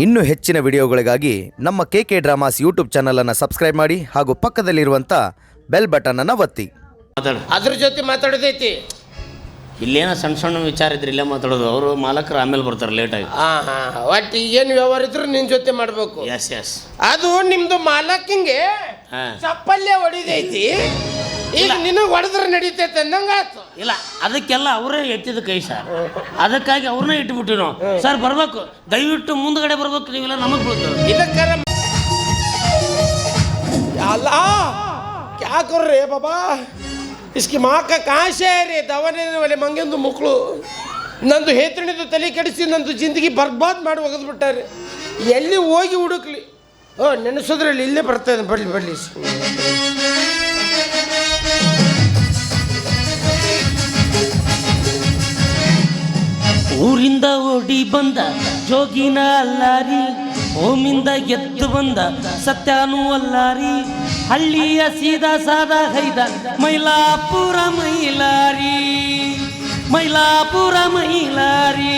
ಇನ್ನೂ ಹೆಚ್ಚಿನ ವಿಡಿಯೋಗಳಿಗಾಗಿ ನಮ್ಮ KK ಡ್ರಾಮಾಸ್ ಯೂಟ್ಯೂಬ್ ಚಾನಲನ್ನು ಸಬ್ಸ್ಕ್ರೈಬ್ ಮಾಡಿ ಹಾಗೂ ಪಕ್ಕದಲ್ಲಿರುವಂಥ ಬೆಲ್ ಬಟನನ್ನು ಒತ್ತಿ. ಅದ್ರ ಜೊತೆ ಮಾತಾಡೋದೈತಿ. ಇಲ್ಲೇನೋ ಸಣ್ಣ ಸಣ್ಣ ವಿಚಾರ ಇದ್ರೆ ಇಲ್ಲೇ ಮಾತಾಡೋದು. ಅವರು ಮಾಲಕರು ಆಮೇಲೆ ಬರ್ತಾರೆ ಲೇಟಾಗಿ. ಒಟ್ಟು ಏನು ವ್ಯವಹಾರ ಇದ್ರು ನಿನ್ನ ಜೊತೆ ಮಾಡಬೇಕು. Yes yes. ಅದು ನಿಮ್ದು ಮಾಲಕಿಂಗೆ ಚಪ್ಪಲ್ಯ ಹೊಡಿದೈತಿ. ಈಗ ನಿನಗೆ ಹೊಡೆದ್ರೆ ನಡೀತೈತೆ ಅಂದಂಗಾತು. ಇಲ್ಲ, ಅದಕ್ಕೆಲ್ಲ ಅವರೇ ಎತ್ತಿದ ಕೈ ಸರ್. ಅದಕ್ಕಾಗಿ ಅವ್ರನ್ನೇ ಇಟ್ಬಿಟ್ಟು ನಾವು ಸರ್ ಬರ್ಬೇಕು, ದಯವಿಟ್ಟು ಮುಂದ್ಗಡೆ ಬರ್ಬೇಕು, ನೀವೆಲ್ಲ ನಮಗೆ ಬೀಳ್ತದೆ. ಇದಕ್ಕಾರ ಅಲ್ಲ क्या कर रहे बाबा, इसकी माँ का कहाँ से है रे दवाने वाले ಮಂಗೆಂದು ಮಕ್ಕಳು. ನಂದು ಹೇತಣಿದು ತಲೆ ಕೆಡಿಸಿ ನಂದು ಜಿಂದಗಿ ಬರ್ಬಾದ್ ಮಾಡಿ ಒಗೆದ್ಬಿಟ್ಟಾರೆ. ಎಲ್ಲಿ ಹೋಗಿ ಹುಡುಕ್ಲಿ? ನೆನೆಸೋದ್ರಲ್ಲಿ ಇಲ್ಲೇ ಬರ್ತಾಯಿದೆ. ಬರ್ಲಿ ಊರಿಂದ ಓಡಿ ಬಂದ ಜೋಗಿನ ಅಲ್ಲಾರಿ, ಓಮಿಂದ ಎದ್ದು ಬಂದ ಸತ್ಯಾನು ಅಲ್ಲಾರಿ, ಹಳ್ಳಿಯ ಸೀದಾ ಸಾದಾ ಹೈದ ಮೈಲಾಪುರ ಮೈಲಾರಿ, ಮೈಲಾಪುರ ಮೈಲಾರಿ.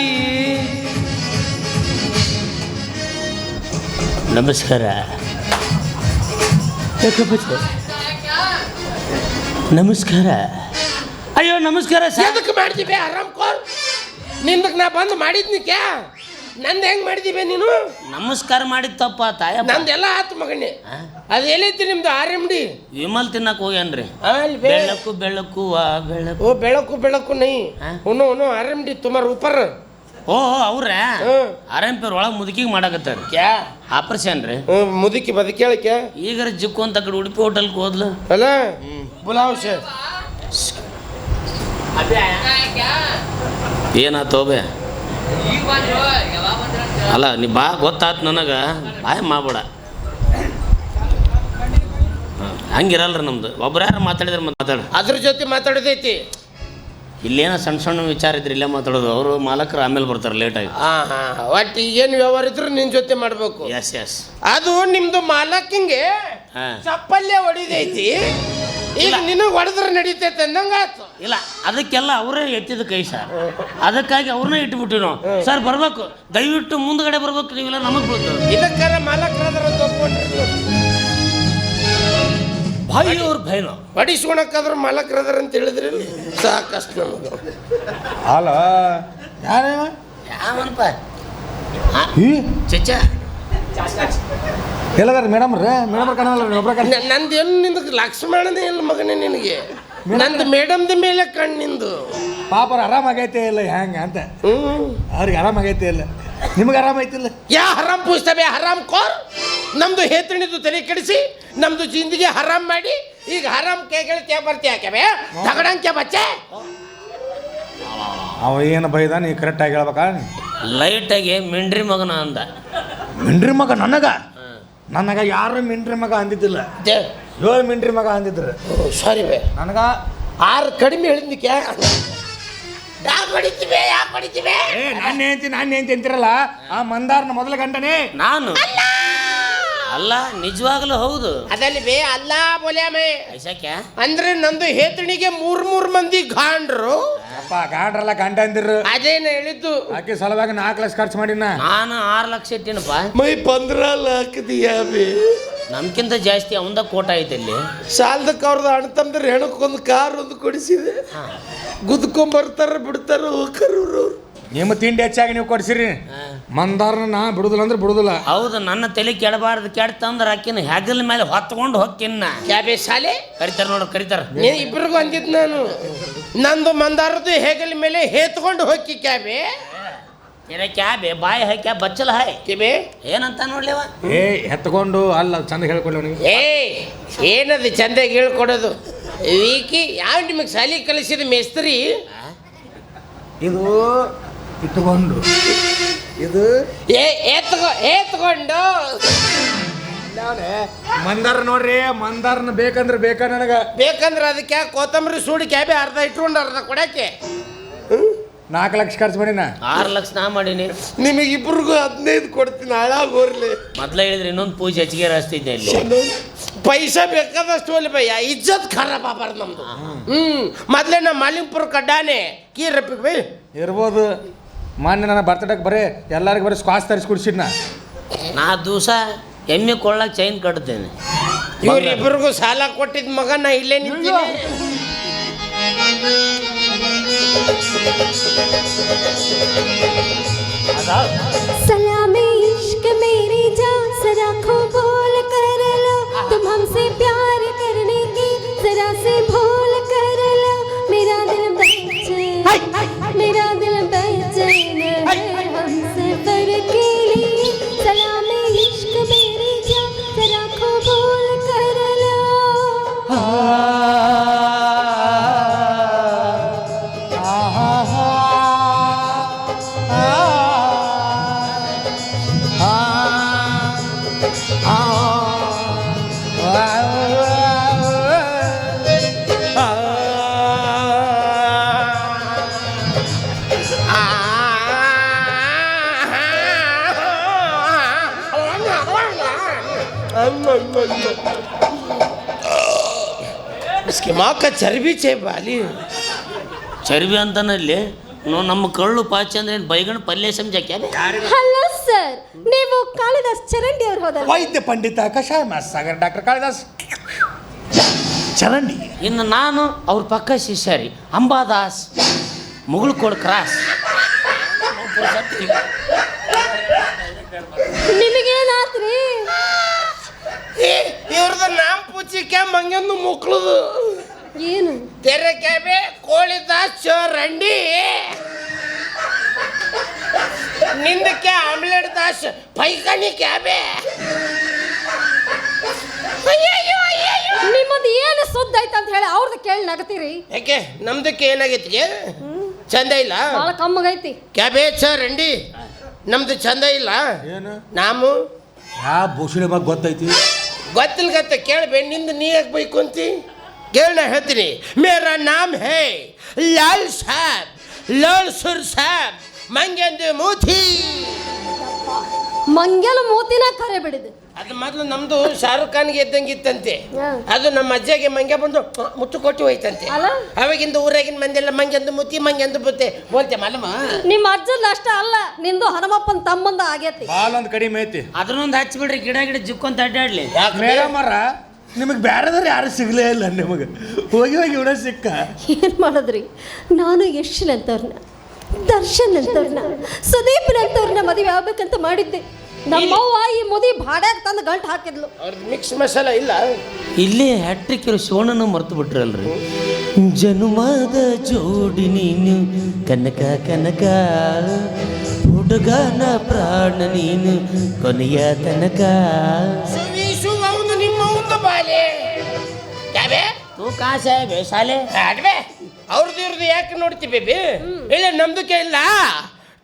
ನಮಸ್ಕಾರ. ನಮಸ್ಕಾರ. ಅಯ್ಯೋ ನಮಸ್ಕಾರ ಸರ್. ಅದಕ್ಕೆ ಮಾಡಿದ್ದೀವಿ ಆರಾಮ್ ಕೋರ್. ನಿಂದಕ್ಕೆ ನಾ ಬಂದು ಮಾಡಿದ್ನಿ ಕ್ಯಾ? ನಂದು ಹೆಂಗೆ ಮಾಡಿದ್ದೀವಿ ನೀನು? ನಮಸ್ಕಾರ ಮಾಡಿದ ತಪ್ಪ ತಾಯ. ನಂದೆಲ್ಲ ಆತು ಮಗನೇ. ಅದು ಎಲ್ಲೈತಿ ನಿಮ್ದು RMD? ವಿಮಲ್ ತಿನ್ನಕ್ಕೆ ಹೋಗ್ಯಾನ್ರಿ. ಬೆಳಕು ಬೆಳಕು ಬೆಳಕು. ಓ ಬೆಳಕು ಬೆಳಕು ನೈ ಉನು RMD ತುಮಾರ ऊपर. ಓ ಅವ್ರ RMP ಒಳಗೆ ಮುದುಕಿಗೆ ಮಾಡಕತ್ತಾರ. ಕ್ಯಾ ಆಪರೇಷನ್ ರೀ. ಮುದುಕಿ ಬದುಕೇಳಕ್ಕೆ ಈಗರ ಜಿಕ್ಕು ಅಂತ ಕಡೆ ಉಡುಪಿ ಹೋಟೆಲ್ಗೆ ಹೋದ್ಲು ಅಲ್ಲ. ಬುಲಾವ್ ಶೇ ಏನಾತೋಬೆ ಅಲ್ಲ ನೀ ಬಾ ಗೊತ್ತಾತು ನನಗೆ. ಬಾಯ್ ಮಾಡ್ಬೇಡ, ಹಂಗಿರಲ್ರಿ ನಮ್ದು. ಒಬ್ರು ಯಾರು ಮಾತಾಡಿದ್ರೆ ಮಾತಾಡ. ಅದ್ರ ಜೊತೆ ಮಾತಾಡೋದೈತಿ. ಇಲ್ಲೇನೋ ಸಣ್ಣ ಸಣ್ಣ ವಿಚಾರ ಇದ್ರೆ ಇಲ್ಲೇ ಮಾತಾಡೋದು. ಅವರು ಮಾಲಕರು ಆಮೇಲೆ ಬರ್ತಾರೆ ಲೇಟಾಗಿ. ಒಟ್ಟು ಏನು ವ್ಯವಹಾರ ಇದ್ರು ನಿನ್ನ ಜೊತೆ ಮಾಡಬೇಕು. Yes yes. ಅದು ನಿಮ್ದು ಮಾಲಕಿಂಗೆ ಚಪ್ಪಲ್ಯ ಹೊಡಿದೈತಿ. ಈಗ ನಿನಗೆ ಹೊಡೆದ್ರೆ ನಡೀತೈತೆ ಅಂದಂಗಾತು. ಇಲ್ಲ, ಅದಕ್ಕೆಲ್ಲ ಅವರೇ ಎತ್ತಿದ ಕೈ ಸರ್. ಅದಕ್ಕಾಗಿ ಅವ್ರನ್ನೇ ಇಟ್ಬಿಟ್ಟು ನಾವು ಸರ್ ಬರ್ಬೇಕು, ದಯವಿಟ್ಟು ಮುಂದ್ಗಡೆ ಬರ್ಬೇಕು, ನೀವೆಲ್ಲ ನಮಗೆ ಬೀಳ್ತದೆ. ಇದಕ್ಕಾರ ಮಾಲಕರಾದ್ರ ಭಾಯಿ ಅವ್ರ ಭಯನು ಹೊಡಿಸ್ಕೊಳಕ್ಕಾದ್ರೂ ಮಾಲಕರಾದ್ರ ಅಂತ ಹೇಳಿದ್ರಿ ಸಾಕಷ್ಟು ನಮಗೆ. ಅಲ್ಲ ಯಾರ ಯಾವನಪ್ಪ ಚಚ್ಚ ಎಲ್ಲದಾರ ಮೇಡಮ್ ರೀ? ಮೇಡಮ್ ಕಾಣಲ್ಲ ಒಬ್ರ ಕಣ್ಣ. ನಂದೇನು ನಿಂದು ಲಕ್ಷ್ಮಣನೇ ಇಲ್ಲ ಮಗನೇ ನಿನಗೆ. ನಂದು ಮೇಡಮ್ದ ಮೇಲೆ ಕಣ್ಣಿಂದು. ಪಾಪ ಅವ್ರು ಆರಾಮಾಗೈತೆ ಇಲ್ಲ ಹೆಂಗ ಅಂತ. ಅವ್ರಿಗೆ ಆರಾಮಾಗೈತೆ ಇಲ್ಲ, ನಿಮ್ಗೆ ಆರಾಮೈತಿಲ್ಲ. ಯಾ ಹರಾಮ್ ಪೂಸ್ತವೆ ಹರಾಮ್ ಕೋರ್. ನಮ್ದು ಹೇತಣಿದು ತಲೆ ಕೆಡಿಸಿ ನಮ್ದು ಜಿಂದಗಿ ಹರಾಮ್ ಮಾಡಿ ಈಗ ಹರಾಮ್ ಕೇಳ್ತೇ ಬರ್ತೀಯ ಯಾಕೆ ತಗಡಂಕೆ ಬಚ್ಚೆ. ಅವ ಏನು ಬೈದ ನೀ ಕರೆಕ್ಟಾಗಿ ಹೇಳ್ಬೇಕಾ? ಲೈಟಾಗಿ ಮಿಂಡ್ರಿ ಮಗನ ಅಂದ. ಮಿಂಡ್ರಿ ಮಗ ನನಗ ಯಾರು ಮಿಂಡ್ರಿ ಮಗ ಅಂದಿದ್ದಿಲ್ಲ. 7 ಮಿಂಡ್ರಿ ಮಗ ಅಂದಿದ್ರು. ಸಾರಿ ಬೇ, ನನಗ 6 ಕಡಿಮೆ ಹೇಳಿದ್ನಿಕೆ. ಯಾಕೆ ಹೊಡಿತೀವಿ? ನಾನು ಹೇಳ್ತೀನಿ ಅಂತಿರಲ್ಲ, ಆ ಮಂದಾರನ ಮೊದಲ ಗಂಟನೆ ನಾನು ಅಲ್ಲ. ನಿಜವಾಗ್ಲೂ ಹೌದು. ಅದಲ್ಲಿ ಬೇ ಅಲ್ಲ ಬೋಲ್ಯಾಮೆ ಐಸಾಕ್ಯಾ ಅಂದ್ರೆ ನಂದು ಹೇತಣಿಗೆ 3 ಮಂದಿ ಗಾಂಡ್ರು. ಅಪ್ಪ ಗಾಂಡ್ರಲ್ಲ ಗಂಡ ಅಂದಿರು. ಅದೇನ ಹೇಳಿದ್ದು. ಆಕೆ ಸಲುವಾಗಿ 4 ಲಕ್ಷ ಖರ್ಚು ಮಾಡಿನ. ನಾನು 6 ಲಕ್ಷ ಇಟ್ಟಿನಪ್ಪ. ಮೈ 15 ಲಕ್ಷ ದಿಯಾ ಬೇ. ನಮ್ಕಿಂತ ಜಾಸ್ತಿ ಅವಂದ ಕೋಟ ಐತೆ ಅಲ್ಲಿ. ಸಾಲದಕ್ಕೆ ಅವ್ರದ್ದು ಅಣ್ಣ ತಮ್ಮದ್ರೆ ಹೆಣಕ್ಕೊಂದು ಕಾರ್ ಒಂದು ಕೊಡಿಸಿದೆ. ಗುದ್ಕೊಂಬರ್ತಾರ ಬಿಡ್ತಾರ ಹೋಗ್ರು. ನಿಮ್ಮ ತಿಂಡಿ ಹೆಚ್ಚಾಗಿ ನೀವು ಕೊಡ್ಸಿರಿ. ಮಂದಾರನ ನಾ ಬಿಡುದಿಲ್ಲ ಅಂದ್ರೆ ಬಿಡುದಿಲ್ಲ. ಹೌದು, ನನ್ನ ತಲೆ ಕೆಡಬಾರ್ದು. ಕೆಡ್ತಂದ್ರೆ ಆಕಿನ ಹೆಗಲ ಮೇಲೆ ಹೊತ್ಕೊಂಡು ಹೊಕ್ಕಿನ್ನ ಕ್ಯಾಬೆ ಶಾಲೆ ಕರಿತಾರ ನೋಡ್ರಿ, ಕರಿತಾರ. ಇಬ್ರಿಗೂ ಅಂದಿದ್ ನಾನು. ನಂದು ಮಂದಾರದ್ದು ಹೆಗಲ ಮೇಲೆ ಹೇತ್ಕೊಂಡು ಹೋಗಿ ಕ್ಯಾಬೆ ಕ್ಯಾಬೆ ಬಾಯಿ ಹಾಕ್ಯಾ ಬಚ್ಚಲ ಹಾಯ್ ಕಿಬೆ ಏನಂತ ನೋಡ್ಲಿವ. ಎತ್ಕೊಂಡು ಅಲ್ಲ ಚಂದ ಹೇಳ್ಕೊಳ್ಳಿ ಅವನಿಗೆ. ಏನದು ಚಂದಾಗಿ ಹೇಳ್ಕೊಡೋದು. ವೀಕಿ ಯಾವ ನಿಮಗೆ ಶಾಲೆ ಕಲಿಸಿದ ಮೇಸ್ತ್ರಿ? ಇದು ಇಟ್ಕೊಂಡು ಇದು ಏತ್ಕೊಂಡು ಮಂದಾರ ನೋಡ್ರಿ. ಮಂದಾರನ ಬೇಕಂದ್ರೆ ಬೇಕಾ ನನಗ. ಬೇಕಂದ್ರೆ ಅದಕ್ಕೆ ಕೊತ್ತಂಬರಿ ಸೂಡಿ ಕ್ಯಾಬೆ ಅರ್ಧ ಇಟ್ಕೊಂಡು ಅರ್ಧ ಕೊಡಕ್ಕೆ 4 ಲಕ್ಷ ಖರ್ಚು ಮಾಡಿನ. 6 ಲಕ್ಷ ನಾ ಮಾಡೀನಿ. ನಿಮಗಿಬ್ರಿಗೂ 15 ಕೊಡ್ತೀನಿ. ಹಾಳಾಗೋರ್ಲಿ. ಮೊದ್ಲ ಹೇಳಿದ್ರೆ ಇನ್ನೊಂದು ಪೂಜೆ ಹೆಚ್ಚಿಗೆ ರಾಸ್ತಿದ್ದೆ ಇಲ್ಲಿ. ಪೈಸಾ ಬೇಕಾದಷ್ಟು ಒಲ್ಲಿ ಭಯ್ಯ, ಇಜ್ಜತ್ ಖರಾಬ್ ಆಗ್ಬಾರ್ದು ನಮ್ದು. ಮೊದಲೇ ನಮ್ಮ ಮಾಲಿಂಪುರ ಕಡ್ಡಾನೆ ಕೀ ರಪ್ಪಿಗೆ ಬೈ ಇರ್ಬೋದು. ಮೊನ್ನೆ ನನ್ನ ಬರ್ತಡೇಗೆ ಬರೀ ಎಲ್ಲರಿಗೂ ಬರೀ ಸ್ಕಾಚ್ ತರಿಸಿ ಕುಡಿಸಿದ್ನ. ನಾ ದಿವಸ ಎಮ್ಮೆ ಕೊಳ್ಳಕ್ಕೆ ಚೈನ್ ಕಟ್ತೇನೆ. ಇವರಿಬ್ಬರಿಗೂ ಸಾಲ ಕೊಟ್ಟಿದ್ದ ಮಗ ನಾ ಇಲ್ಲೇ ನಿಂತೀನಿ. सलामे इश्क मेरी जान जरा खो बोल कर लो तुम हमसे प्यार करने की जरा से भूल कर लो मेरा दिल बेचैन है हमसे पर के लिए सलामे इश्क मेरी जान जरा खो बोल कर लो इसकी माँ का चर्बी छे बाली ಚರ್ಬಿ ಅಂತಾನಲ್ಲಿ ನಮ್ಮ ಕಳ್ಳು ಪಾಚಿ ಅಂದ್ರೆ ಏನು ಬೈಗಣ ಪಲ್ಯ ಸಂಜಾಕ್ಯ ಹಲೋ ಸರ್, ನೀವು ಕಾಳಿದಾಸ್ ಚರಂಡಿ ಅವ್ರು ಹೋದಲ್ಲ? ವೈದ್ಯ ಪಂಡಿತ ಕಷಾಯ ಮಾಸ್ಸಾಗರ್ ಡಾಕ್ಟರ್ ಕಾಳಿದಾಸ್ ಚರಂಡಿ. ಇನ್ನು ನಾನು ಅವ್ರ ಪಕ್ಕ ಶಿಷ್ಯರಿ ಅಂಬಾದಾಸ್ ಮುಗುಳ್ಕೋಡ್ ಕ್ರಾಸ್. ನಿಮಗೇನಾತ್ರಿ? ಇವ್ರದ್ದು ನಾಮ್ ಪೂಚಿಕೆ ಮಂಗಂದು ಮುಕ್ಳುದು ಏನು? ತೆರೆ ಕ್ಯಾಬೆ ಕೋಳಿದಾಸ್ ಚರಂಡಿ, ನಿಂದಕ್ಕೆ ಆಮ್ಲೆಟ್ ದಾಸ್ ಪೈಖಾನಿ ಕ್ಯಾಬೆ. ನಿಮ್ಮದು ಏನು ಸುದ್ದ ಐತೆ ಅಂತ ಹೇಳಿ ಅವ್ರದ್ದು ಕೇಳಿ ನಗತೀರಿ? ಯಾಕೆ ನಮ್ದಕ್ಕೆ ಏನಾಗೈತಿ? ಚಂದ ಇಲ್ಲ, ಭಾಳ ಕಮ್ಮಗೈತಿ. ಕ್ಯಾಬೆ ಚರಂಡಿ ನಮ್ದು ಚಂದ ಇಲ್ಲ. ಏನು ನಾಮು ಯಾವ ಭೂಷಣಿ ಬಗ್ಗೆ ಗೊತ್ತೈತಿ? ಗೊತ್ತಿಲ್ಲ ಗತ್ತ ಕೇಳ್ಬೇ, ನಿಂದ ನೀ ಯಾಕೆ ಬೈಕು ಅಂತಿ? ಕೇಳ ಹೇಳ್ತೀನಿ. ಮೇರಾ ನಾಮ್ ಹೇ ಲಾಲ್ ಸಾಬ್, ಲಾಲ್ ಸುರ್ ಸಾಬ್, ಮಂಗ್ಯಂದು ಮೂತಿ. ಮಂಗ್ಯಲ ಮೂತಿನ ಕರೆ ಬಿಡಿದು. ಅದು ಮೊದಲು ನಮ್ದು ಶಾರುಖ್ ಖಾನ್ಗೆ ಇದ್ದಂಗಿತ್ತಂತೆ. ಹಾ. ಅದು ನಮ್ಮ ಅಜ್ಜಗೆ ಮಂಗ್ಯ ಬಂದು ಮುತ್ತು ಕೊಟ್ಟು ಹೋಯ್ತಂತೆ. ಅಲ್ಲ? ಅವಾಗಿಂದ ಊರಾಗಿನ ಮಂದೆಲ್ಲ ಮಂಗ್ಯಂದು ಮುತಿ ಮಂಗ್ಯಂದು ಬುತ್ತೆ ಬೋಲ್ತೆ ಮಲ್ಲಮ್ಮ. ನಿಮ್ಮ ಅಜ್ಜನ ಅಷ್ಟ ಅಲ್ಲ, ನಿಂದು ಹನುಮಪ್ಪನ ತಮ್ಮಂದ ಆಗೈತಿ. ಬಾಲೊಂದು ಕಡಿಮೆ ಐತಿ. ಅದ್ರನ್ನೊಂದು ಹಚ್ಚಿಬಿಡ್ರಿ, ಗಿಡ ಜಿಕ್ಕೊಂತ ಅಡ್ಡಾಡ್ಲಿ. ಮೇಡಮ್ ಅವ್ರ ನಿಮಗೆ ಬೇರೆದವ್ರು ಯಾರು ಸಿಗಲೇ ಇಲ್ಲ ನಿಮಗೆ. ಹೋಗಿ ಹೋಗಿ ಇವಡ ಸಿಕ್ಕ. ಏನು ಮಾಡಿದ್ರಿ? ನಾನು ಯಶ್ನಂತವ್ರನ್ನ, ದರ್ಶನ್ ಅಂತವ್ರನ್ನ, ಸುದೀಪ್ ಅಂತವ್ರನ್ನ ಮದುವೆ ಆಗ್ಬೇಕಂತ ಮಾಡಿದ್ದೆ. ನಮ್ಮವ್ವ ಈ ಮದುವೆ ಭಾಡ್ಯಾಗ ತಂದು ಗಂಟು ಹಾಕಿದ್ಲು. ಅವ್ರದ್ದು ಮಿಕ್ಸ್ ಮಸಾಲ ಇಲ್ಲ. ಇಲ್ಲಿ ಹ್ಯಾಟ್ರಿಕ್ ಶಿವಣ್ಣನ ಮರ್ತು ಬಿಟ್ರಲ್ರಿ. ಜನುಮದ ಜೋಡಿ ನೀನು ಕನಕ ಕನಕ, ಹುಡುಗನ ಪ್ರಾಣ ನೀನು ಕೊನೆಯ ತನಕ. ಅವನು ನಿಮ್ಮ ಒಂದು ಬಾಲೆ ಯಾವೇ ತೂ ಕಾಸೆ ಬೇಸಾಲೆ ಅಡ್ವೆ ಅವ್ರದ್ದು ಇವ್ರದ್ದು ಯಾಕೆ ನೋಡ್ತಿ ಬೇಬಿ? ಇಲ್ಲ ನಮ್ದಕ್ಕೆ ಇಲ್ಲ.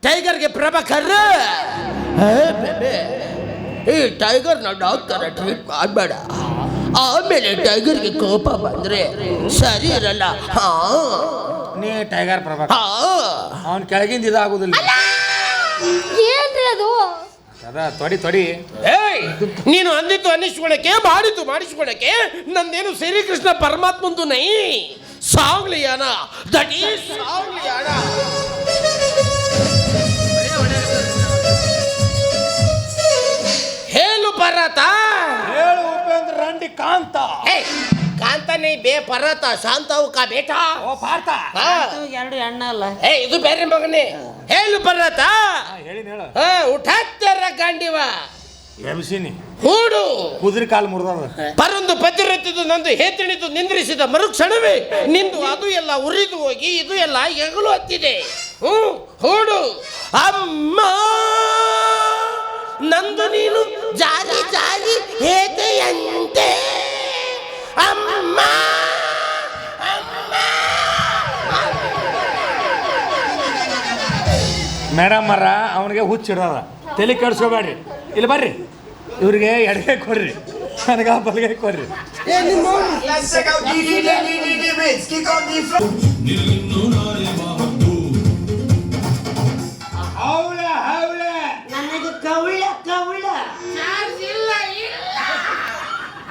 ಟೈಗರ್ಗೆ ಪ್ರಭಾಕರ್ ಈ ಟೈಗರ್ನ ಡಾಕ್ಟರ್ ಟ್ರೀಟ್ ಮಾಡಬೇಡ, ಆಮೇಲೆ ಟೈಗರ್ಗೆ ಕೋಪ ಬಂದ್ರೆ ಸರಿ ಇರಲ್ಲ. ಹಾ ನೀ ಟೈಗರ್ ಪ್ರಭಾಕರ್, ಹಾ ಅವನ ಕೆಳಗಿಂದ ಇದಾಗುದಿಲ್ಲ. ಏನ್ರಿ ಅದು? ಅದ ತೊಡಿ ತೊಡಿ. ಏಯ್, ನೀನು ಅಂದಿದ್ದು ಅನ್ನಿಸ್ಕೊಳಕ್ಕೆ, ಮಾಡಿದ್ದು ಮಾಡಿಸ್ಕೊಳಕ್ಕೆ. ನಂದೇನು ಶ್ರೀಕೃಷ್ಣ ಪರಮಾತ್ಮಂದು ನೈ ಸಾಂಗ್ಲಿಯಾನ, ದಟ್ ಈಸ್ ಸಾಂಗ್ಲಿಯಾನ. ಹೇಳು ಪರತ. ಹೇಳು ಉಪೇಂದ್ರ ರಂಡಿ ಕಾಂತ. ಕಾಂತ ನೈ ಬೇ ಪರತ, ಶಾಂತವು ಕಾ ಬೇಟಾ. ಓ ಪಾರ್ಥ. ಹಾ. ಎರಡು ಎಣ್ಣ ಅಲ್ಲ. ಇದು ಬೇರೆ ಮಗನೇ. ಹೇಳು ಪರತ. ಹೇಳಿ ಹೇಳು. ಉಠಾತ್ತರ ಗಾಂಡಿವ ಎಮ್ಸಿನಿ ಹೂಡು ಕುದುರೆ ಕಾಲು ಮುರಿದ. ಪರಂದು ಪತಿರತ್ತಿದ್ದು ನಂದು ಹೇತಣಿದು ನಿಂದ್ರಿಸಿದ ಮರುಕ್ಷಣವೇ ನಿಂದು ಅದು ಎಲ್ಲ ಉರಿದು ಹೋಗಿ ಇದು ಎಲ್ಲ ಎಗಲು ಹತ್ತಿದೆ. ಹೂಡು ಅಮ್ಮ ನಂದು ನೀನು ಜಾರಿ ಜಾರಿ ಹೇತೆಯಂತೆ. ಅಮ್ಮ ಮೇಡಮ್ ಅರ ಅವನಿಗೆ ಹುಚ್ಚಿಡೋದ, ತಲೆ ಕೆಡ್ಸ್ಕೋಬೇಡ್ರಿ. ಇಲ್ಲಿ ಬರ್ರಿ, ಇವ್ರಿಗೆ ಎಡಗೈ ಕೊಡ್ರಿ, ನನಗೆ ಬಲಗೈ ಕೊಡ್ರಿ. ನನಗೆ ಕವಳ ಕವಳ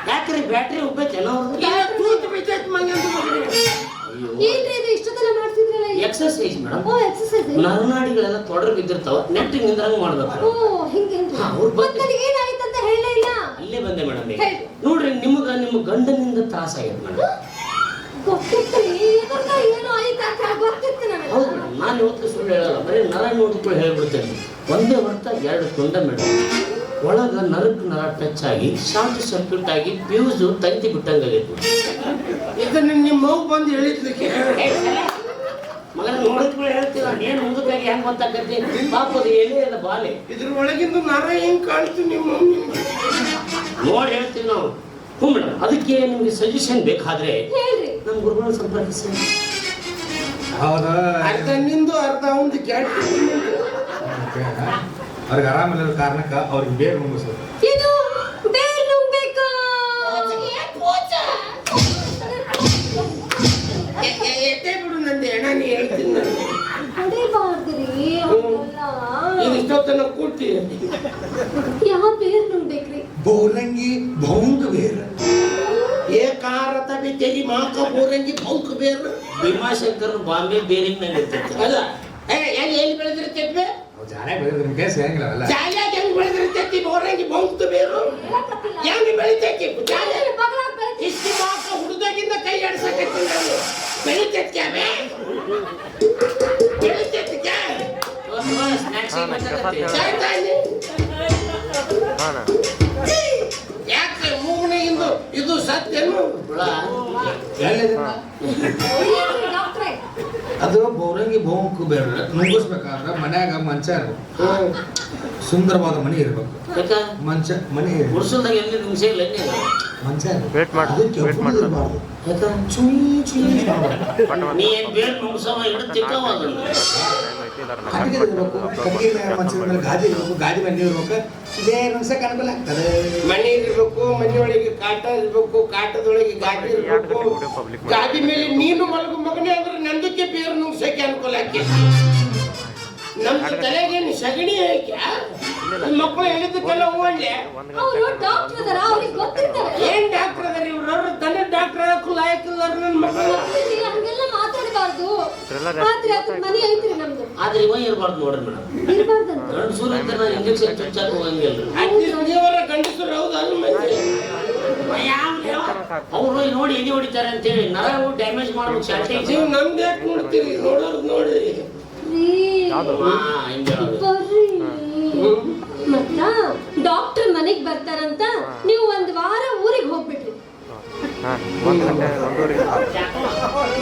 ಯಾಕ್ರಿ ಬ್ಯಾಟ್ರಿ ಉಬ್ಬೈತೇನೋ? ಏನ್ರಿ ಇದು ಇಷ್ಟದೆಲ್ಲ ಮಾಡ್ತಿದ್ರಲ್ಲ? Exercise madam. ಎಕ್ಸರ್ಸೈಸ್. ನರನಾಡಿಗಳೆಲ್ಲ ತೊಡರು ಬಿದ್ದಿರ್ತಾವ, ನೆಟ್ಟಿಗೆ ನಿಂದ್ರಂಗೆ ಮಾಡ್ಬೇಕು. ಓ ಹಿಂಗೆ. ಅವ್ರು ಮತ್ತೆ ಮೇಡಮ್ ಹೇಳಿ. ನೋಡ್ರಿ ನಿಮ್ಮ ಗಂಡನಿಂದ ತ್ರಾಸ ಆಗೈತೆ ಮೇಡಮ್. ಗೊತ್ತಿತ್ತು ಇದನ್ನ ಏನೋ ಆಯ್ತು ಅಂತ ಗೊತ್ತಿತ್ತು ನನಗೆ. ಹೌದು ಮೇಡಮ್, ನಾನು ಇವತ್ತು ಸುಳ್ಳು ಹೇಳಲ್ಲ, ಬರೀ ನರ ನೋಡಿಕೊಂಡು ಹೇಳ್ಬಿಡ್ತೇನೆ. ಒಂದೇ ಹೊರತ 2 ತುಂಡ ಮೇಡಮ್. ಒಳಗ ನರ ಟಚ್ ಆಗಿ ಶಾರ್ಟ್ ಸರ್ಕ್ಯೂಟ್ ಆಗಿ ಫ್ಯೂಸು ತಂತಿ ಬಿಟ್ಟಂಗಾಗೈತೆ. ಇದನ್ನ ನಿಮ್ಮ ಮಗು ಬಂದು ಹೇಳಿದ್ಲಿಕ್ಕೆ ಮಗ ನೋಡಿದ್ಮೇಲೆ ಹೇಳ್ತೀವಿ, ಏನು ಮುದುಕಾಗಿ ಹೆಂಗೆ ಗೊತ್ತಾಗತ್ತೆ ಪಾಪ, ಅದು ಎಲೆ ಅದ ಬಾಲೆ ಇದ್ರ ಒಳಗಿಂದ ನರ ಹೆಂಗ್ ಕಾಣ್ತು ನಿಮ್ಮ ನೋಡಿ ಹೇಳ್ತೀವಿ ನಾವು. ಹ್ಞೂ ಮೇಡಮ್, ಅದಕ್ಕೆ ನಿಮಗೆ ಸಜೆಷನ್ ಬೇಕಾದ್ರೆ ಹೇಳ್ರಿ. ನಮ್ಮ ಗುರುಗಳ ಸಂಪರ್ಕಿಸಿ. ಹೌದಾ? ಅರ್ಧ ನಿಂದು ಅರ್ಧ ಒಂದು ಕ್ಯಾಟ್. ಅವ್ರಿಗೆ ಆರಾಮಿಲ್ಲದ ಕಾರಣಕ್ಕೆ ಅವ್ರಿಗೆ ಬೇರೆ ಮುಗಿಸೋದು. ಇದು ಬೇರೆ ನುಂಗ್ಬೇಕಾ? ಎತ್ತೆ ಬಿಡು, ನಂದು ಹೆಣ ನೀ ಹೇಳ್ತೀನಿ ನಾನು. ಹೊಡಿಬಾರ್ದ್ರಿ ಅವ್ನೆಲ್ಲ. ಇದು ಇಷ್ಟೊತ್ತನ ಕೂಡ್ತಿ ಯಾವ ಬೇರ್ ನುಂಗ್ಬೇಕ್ರಿ? ಬೋರಂಗಿ ಭೌಂಕ ಬೇರೆ. ಏಕಾರತ ತೆಗಿ ಮಾಕ ಬೋರಂಗಿ ಭೌಂಕ ಬೇರು. ಭೀಮಾಶಂಕರ್ ಬಾಂಬೆ ಬೇರಿಂಗ್ನಲ್ಲಿ ಇರ್ತೈತೆ. ಅಲ್ಲ ಎಲ್ಲಿ ಬೆಳೆದಿರ್ತೈತೆ? ಜಾನೆ ಬೆಳೆದ್ರೆ ನಿಮ್ಗೆ ಕೇಸ್ ಹೆಂಗಿಲ್ಲ ಅವೆಲ್ಲ. ಜಾಲ್ಯಾಗ ಹೆಂಗ್ ಬೆಳೆದಿರ್ತೈತಿ ಬೋರಂಗಿ ಭೌಂಕ ಬೇರು? ಹೆಂಗ್ ಬೆಳಿತೈತಿ ಜಾಲ? ಇಷ್ಟು ಮಾಕ ಹುಡುದಾಗಿಂದ ಕೈ ಆಡ್ಸಕತ್ತಿ ನಾನು. ಬೆಳಿತೈತಿ ಅವೇ ಬೆಳಿತೈತಿ ಯಾಕೆ ಮೂಗನೆಗಿಂದು ಇದು ಸತ್ಯನು? ಡಾಕ್ಟ್ರೇ, ಅದು ಬೋರಂಗಿ ಭೌಂಕ ಬೇರೆ ನುಗ್ಗಿಸ್ಬೇಕಾದ್ರೆ ಮನ್ಯಾಗ ಮಂಚ ಇರ್ಬೇಕು, ಸುಂದರವಾದ ಮನೆ ಇರ್ಬೇಕು. ಮಂಚ ಮನೆ ಗುಡ್ಸಲ್ದಾಗ ಎಲ್ಲಿ ನಿಮಿಷ ಇಲ್ಲ ಮಂಚ ನೀ ಏನ್ ಬೇರೆ ಮುಗಿಸವ ಹಿಡಿದು ತಿಕ್ಕವ ಅದನ್ನು. ಕಟ್ಟಿಗೆ ಇರ್ಬೇಕು, ಕಟ್ಟಿಗೆ ಮಂಚದ ಮೇಲೆ ಗಾದಿ ಇರ್ಬೇಕು, ಗಾದಿ ಮೇಲೆ ನೀರು ಇರ್ಬೇಕು. ಇದೇ ನಿಮಿಷಕ್ಕೆ ಅನುಕೂಲ ಆಗ್ತದೆ. ಮನೆ ಇರ್ಬೇಕು, ಮನೆಯೊಳಗೆ ಕಾಟ ಇರ್ಬೇಕು, ಕಾಟದೊಳಗೆ ಗಾಡಿ ಇರ್ಬೇಕು. ಗಾದಿ ಮೇಲೆ ನೀನು ಮಲಗು ಮಗನೇ ಅಂದ್ರೆ ನಂದಕ್ಕೆ ಬೇರು ನುಗ್ಸಕ್ಕೆ ಅನುಕೂಲ ಆಕೆ. ನಮ್ದು ತಲೆಗೇನು ಸಗಣಿ ಹಾಕ್ಯ? ಮಕ್ಕಳು ಹೇಳಿದ್ದಕ್ಕೆಲ್ಲ ಹೋಗ್ಲೆ. ಅವರು ಡಾಕ್ಟರ್ ಅದಾರ, ಅವ್ರಿಗೆ ಗೊತ್ತಿರ್ತಾರೆ. ಏನ್ ಡಾಕ್ಟರ್ ಅದಾರ ಇವ್ರು? ಅವ್ರು ತನ್ನ ಡಾಕ್ಟರ್ ಆಗಕ್ಕೂ ಲಾಯಕ್ಕಿಲ್ಲ ನನ್ನ ಮಕ್ಕಳು. ಗೊತ್ತಿಲ್ಲ, ಹಂಗೆಲ್ಲ ಮಾತಾಡಬಾರ್ದು. ಆದ್ರೆ ಅದ್ರ ಮನೆ ಐತ್ರಿ ನಮ್ದು. ಆದ್ರೆ ಇವ ಇರ್ಬಾರ್ದು ನೋಡ್ರಿ ಮೇಡಮ್. ಇರ್ಬಾರ್ದಂತ. ಗಂಡಸೂರು ಅಂತ ನಾನು ಇಂಜೆಕ್ಷನ್ ಚುಚ್ಚಾಕ ಹೋಗಂಗಿಲ್ಲ. ಅಟ್ಲೀಸ್ಟ್ ನೀವರ ಗಂಡಸರು ಹೌದಾ? ಅವ್ರು ನೋಡಿ ಎದೆ ಹೊಡಿತಾರೆ ಅಂತೇಳಿ ನರವು ಡ್ಯಾಮೇಜ್ ಮಾಡ್ಬೇಕು ಶಾರ್ಟೇಜ್. ನೀವು ನಮ್ದು ಯಾಕೆ ನೋಡ್ತೀರಿ? ನೋಡೋರು ನೋಡ್ರಿ. ಬರ್ರಿ. ಮತ್ತ ಡಾಕ್ಟರ್ ಮನೆಗ್ ಬರ್ತಾರಂತ ನೀವು 1 ವಾರ ಊರಿಗೆ ಹೋಗ್ಬಿಟ್ರಿ.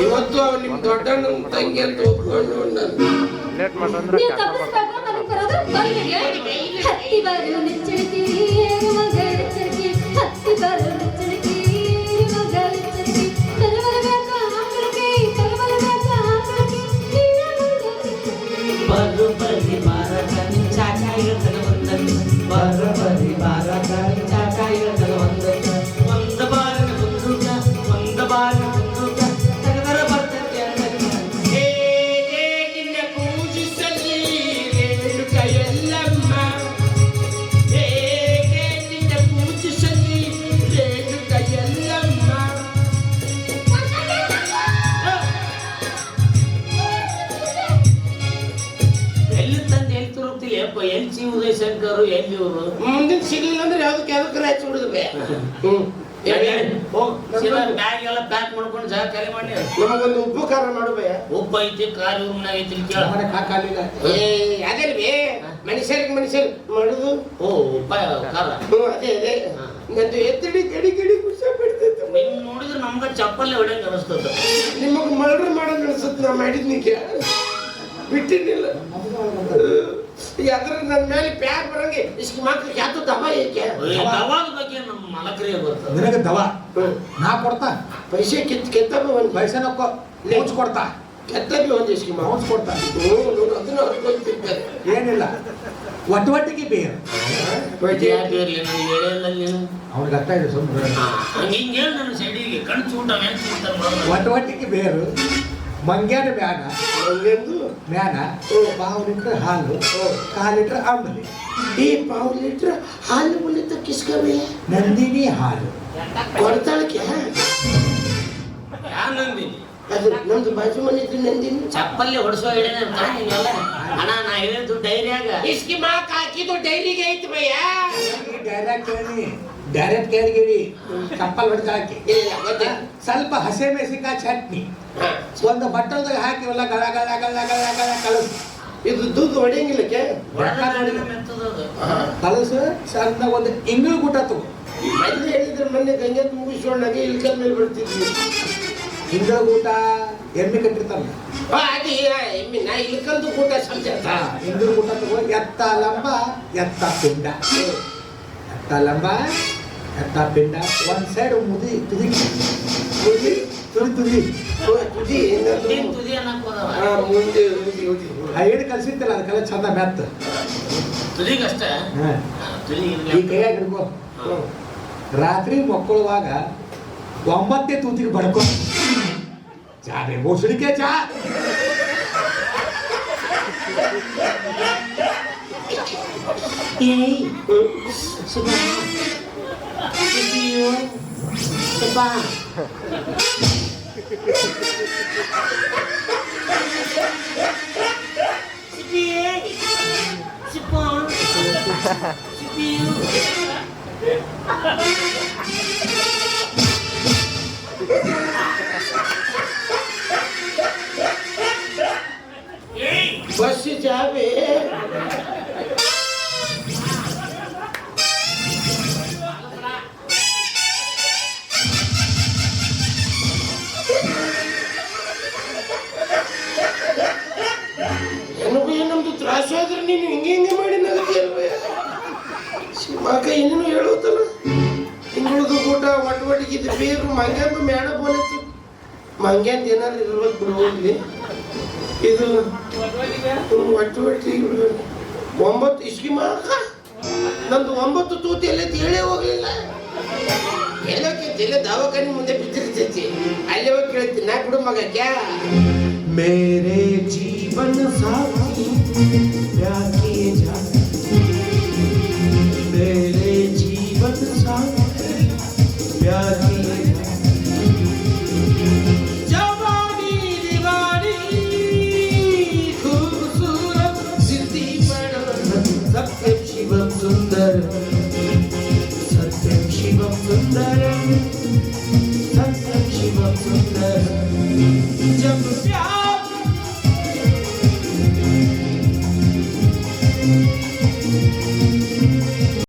ಇವತ್ತು ನಿಮ್ ದೊಡ್ಡ ತಂಗಿ ಅಂತ ಒಪ್ಕೊಂಡು ನೀವು ತಪ್ಪಿಸ್ಬೇಕಾ ಮನೆಗ್ ಬರೋದು? ಬರ್ರಿ. ಹತ್ತಿ ಬರೋ ನೆಚ್ಚಳಿಕೆ ಮಗಳ ಎಚ್ಚರಿಕೆ, ಹತ್ತಿ ಬರೋ ನೆಚ್ಚಳಿಕೆ ಮಗಳ ಎಚ್ಚರಿಕೆ, ತಲೆಮಲಗಾಕ ಹಾಕಳಿಕೆ, ತಲೆಮಲಗಾಕ ಹಾಕಳಿಕೆ, ಬರು ಬರಿ ಬಾರಕನಿ ಚಾಚಾ ಇರ್ತದ ಒಂದನ್ನು, ಬರು ಬರಿ ಬಾರಕನಿ ಚಾಚಾ ಇರ್ತದ ಒಂದನ್ನು. ಒಂದ ಬಾರಿನ ಬಂದೂಕ, ಒಂದ ಬಾರಿನ ಬಂದೂಕ ತೆಗೆದರ ಬರ್ತೈತೆ ಅಂದಕ್ಕೆ. ನಿನ್ನ ಪೂಜಿಸಲಿ ರೇಣುಕ ಎಲ್ಲಮ್ಮ, ಹೇಗೆ ನಿನ್ನ ಪೂಜಿಸಲಿ ರೇಣುಕ ಎಲ್ಲಮ್ಮ. ಎಲ್ಲಿ ತಂದು ಎಲ್ಲಿ ತುರುಕ್ತಿಲ್ಲ ಅಪ್ಪ? ಎಲ್ಲಿ ಸಿ ಉದಯಶಂಕರ್ ಎಲ್ಲಿ ಇವರು? ಮುಂದಿನ ಸಿಗ್ಲಿಲ್ಲ ಅಂದ್ರೆ ಯಾವ್ದಕ್ಕೆ ಹಚ್ಚಿ ಬಿಡುದು. ಬ್ಯಾಗ್ ಎಲ್ಲ ಪ್ಯಾಕ್ ಮಾಡ್ಕೊಂಡು ಜಾಗ ಖಾಲಿ ಮಾಡಿ. ನಮಗೊಂದು ಉಪಕಾರ ಮಾಡುವೆ. ಉಪ್ಪು ಐತಿ, ಖಾಲಿ ಉಮ್ನ ಐತಿ ಕೇಳ. ಅದೇ ಮನುಷ್ಯರಿಗೆ ಮನುಷ್ಯರು ಮಾಡುದು. ಓ ಉಪ್ಪ ಖಾರ. ಅದೇ ಅದೇ ನಂದು ಎತ್ತಡಿ ಕಡಿ ಕಡಿ ಖುಷಿ ಪಡ್ತೈತೆ. ನೀವು ನೋಡಿದ್ರೆ ನಮ್ಗೆ ಚಪ್ಪಲ್ಲೇ ಹೊಡೆಯಂಗೆ ಅನಿಸ್ತದ. ನಿಮಗ್ ಮರ್ಡರ್ ಮಾಡೋದು ಅನ್ಸುತ್ತೆ. ನಾ ಮಾಡಿದ್ನಿಗೆ ಬಿಟ್ಟಿನಿಲ್ಲ. ಯಾಕಂದ್ರೆ ನನ್ನ ಮೇಲೆ ಪ್ಯಾರ್ ಬರಂಗೆ ಇಷ್ಟು ಮಾತ್ರ ಯಾತು ದಮ ಏಕೆ? ದವಾದ ಬಗ್ಗೆ ನಮ್ಮ ಮಲಕರಿಗೆ ಬರ್ತದೆ. ನಿನಗೆ ದವಾ ನಾ ಕೊಡ್ತಾ, ಪೈಸೆ ಕೆತ್ತಬಿ ಒಂದು ಪೈಸೆ ನಕ್ಕೋ ಮೌನ್ಸ್ ಕೊಡ್ತಾ, ಕೆತ್ತಬಿ ಒಂದು ಇಷ್ಟು ಮೌನ್ಸ್ ಕೊಡ್ತಾ. ಅದನ್ನ ಹೊರ್ಕೊಳ್ತಿರ್ತಾರೆ. ಏನಿಲ್ಲ, ಒಟ್ಟೊಟ್ಟಿಗೆ ಬೇರೆ ಇರಲಿ ನನಗೆ ಹೇಳಿಲ್ಲ ನೀನು. ಅವ್ರಿಗೆ ಅರ್ಥ ಇದೆ ಸುಮ್ಮನೆ. ಹಂಗೆ ಹಿಂಗೆ ಹೇಳಿ ನನ್ನ ಸೈಡಿಗೆ ಕಣ್ ಚೂಟ ಮ್ಯಾನ್ ಚೂಟ ಒಟ್ಟೊಟ್ಟಿಗೆ ಬೇರು ಮಂಗ್ಯಾನ ಮ್ಯಾನ ಹಂಗೆಂದು ಮ್ಯಾನ 1 ಲೀಟ್ರ್ ಹಾಲು, 1/4 ಲೀಟ್ರ್ ಅಂಬಲಿ. ಈ 1/2 ಲೀಟ್ರ್ ಹಾಲು ಮುಲಿತ ಕಿಸ್ಕವೆ ನಂದಿನಿ ಹಾಲು ಕೊಡ್ತಾಳಕ್ಕೆ. ಯಾ ನಂದಿನಿ? ಅದು ನಮ್ದು ಬಾಜು ಮನೆ ಇದ್ರೆ ನಂದಿನಿ. ಚಪ್ಪಲ್ಲಿ ಹೊಡಿಸೋ ಹಿಡಿದ ಅಣ್ಣ, ನಾ ಹೇಳಿದ್ದು ಡೈರಿಯಾಗ. ಇಸ್ಕಿ ಮಾಕ್ ಹಾಕಿದ್ದು ಡೈರಿಗೆ ಐತಿ ಭಯ್ಯ. ಡೈರೆಕ್ಟ್ ಕೇಳಿ ಡೈರೆಕ್ಟ್ ಕೇಳಿಗಿಡಿ ಚಪ್ಪಲ್ ಹೊಡ್ಕೊಳಕ್ಕೆ ಇಲ್ಲ ಗೊತ್ತೆ ಸ್ವಲ್ಪ ಹಸೆ ಮೆಣಸಿನಕಾಯಿ ಚಟ್ನಿ ಒಂದು ಬಟ್ಟಲ್ದಾಗ ಹಾಕಿ ಎಲ್ಲ ಗಳ ಗಳ ಗಳ ಗಳ ಗಳ ಕಲಸು ಇದು ದೂದ್ ಹೊಡೆಯಂಗಿಲ್ಲಕ್ಕೆ ಕಲಸು ಸಣ್ಣ ಒಂದು ಇಂಗ್ಳು ಊಟ ತಗೋ ಮೊನ್ನೆ ಹೇಳಿದ್ರೆ ಮೊನ್ನೆ ಗಂಗೆ ಮುಗಿಸ್ಕೊಂಡಾಗೆ ಇಳ್ಕಲ್ ಮೇಲೆ ಬಿಡ್ತಿದ್ವಿ ಇಂಗ್ಳು ಊಟ ಎಮ್ಮೆ ಕಟ್ಟಿರ್ತಾರಲ್ಲ ಅದೇ ಎಮ್ಮೆ ನಾ ಇಳ್ಕಲ್ದು ಊಟ ಸಂಜಾತ ಇಂಗ್ಳು ಊಟ ತಗೋ ಎತ್ತ ಲಂಬ ಎತ್ತ ಪಿಂಡ ಎತ್ತ ಲಂಬ ಎತ್ತ ಪಿಂಡ ಒಂದ್ ಸೈಡ್ ಮುದಿ ತುದಿ ತುದಿ ತುದಿ ತುದಿ ತುದಿ ನೀನ್ ತುದಿ ಅನ್ನಕ್ ಹೋದವ. ಮುಂದೆ ತುದಿ ಆ ಏಣು ಕಲ್ಸಿರ್ತಿಲ್ಲ ಅದಕ್ಕೆಲ್ಲ ಚಂದ ಮೆತ್ತ ತುದಿಗಷ್ಟೇ ಹಾ. ಈ ಕೈಯಾಗ ಹಿಡ್ಕೊ ರಾತ್ರಿ ಮಕ್ಕಳುವಾಗ 9 ತೂತಿಗೆ ಬಡ್ಕೊ ಚಾ ರೇ ಬೋಸಡಿಕೆ ಚಾ ಏಯ್ ಸುಬ್ಬ ಸುಬ್ಬಿಯೋ ಸುಬ್ಬ ಸುಬ್ಬಿಯೇ ಸುಬ್ಬ ಸುಬ್ಬಿಯೋ ಬಸ್ ಚಾಬಿ ನಮ್ದು ತ್ರಾಸ ಆದ್ರೆ ನೀನು ಹಿಂಗೆ ಮಾಡಿ ನಗತಿಯಲ್ವೇ ಮಗ ಏನೇನು ಹೇಳುತ್ತಲ್ಲ ತಿಂಗಳದು ಊಟ ಒಟ್ಟೊಟ್ಟಿಗಿದ್ದು ಬೇರು ಮಂಗ್ಯಾಂದು ಮೇಡ ಬೋಲಿತ್ತು ಮಂಗ್ಯಾಂದು ಏನಾದ್ರು ಇರ್ಬೇಕು ಬಿಡು ಇಲ್ಲಿ ಇದು ಒಟ್ಟೊಟ್ಟಿ 9 ಇಸ್ಕಿ ಮಾಕ ನಂದು 9 ತೂತಿ ಎಲ್ಲ ಹೇಳೇ ಹೋಗ್ಲಿಲ್ಲ ಎಲ್ಲಕ್ಕೆ ಎಲ್ಲ ದವಾಖಾನೆ ಮುಂದೆ ಬಿದ್ದಿರ್ತೈತಿ ಅಲ್ಲೇ ಹೋಗಿ ಕೇಳ್ತೀನಿ ನಾ ಬಿಡು ಮಗ ಕ್ಯಾ ಮೇರೆ ಜೀವನ ಸಾಥಿ